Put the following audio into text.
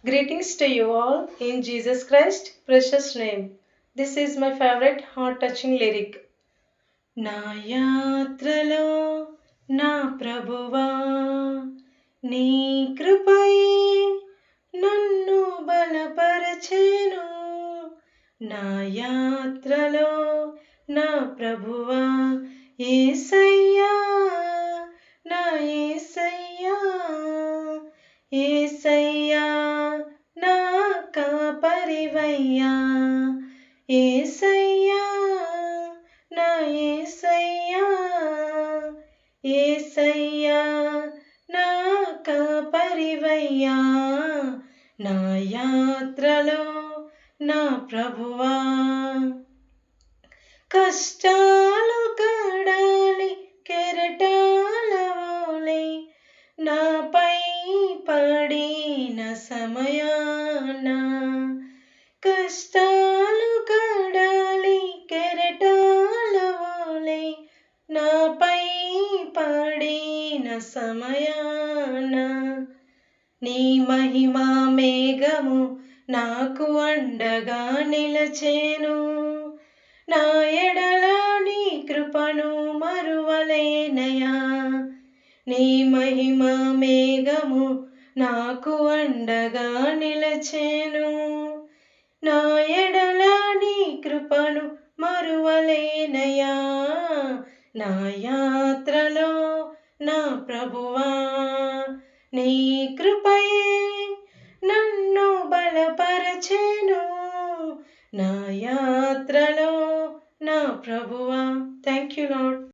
Greetings to you all in Jesus Christ, precious name. This is my favorite heart-touching lyric. నా యాత్రలో నా ప్రభువా నీ కృపయే నన్ను బలపరచెను. నా యాత్రలో నా ప్రభువా యేసయ్యా నా యేసయ్యా యేసయ్యా నా కాపరివయ్యా యేసయ్యా నా యేసయ్యా యేసయ్యా నా కాపరివయ్యా నా యాత్రలో నా ప్రభువా కష్టాలు కడాలి కెరటాల వోలే నాపై పడిన సమయాన కష్టాలు కడాలి కెరటాల వోలే నాపై పడిన సమయాన నీ మహిమా మేఘము నాకు అండగా నిలచెను. నా ఎడల నీ కృపను మరువలేనయా. నీ మహిమా మేఘము నాకు అండగా నిలచెను. నా ఎడల నీ కృపను మరువలేనయా. నా యాత్రలో నా ప్రభువా నీ కృపయే నన్ను బలపరచెను. నా యాత్రలో నా ప్రభువా. Thank you lord.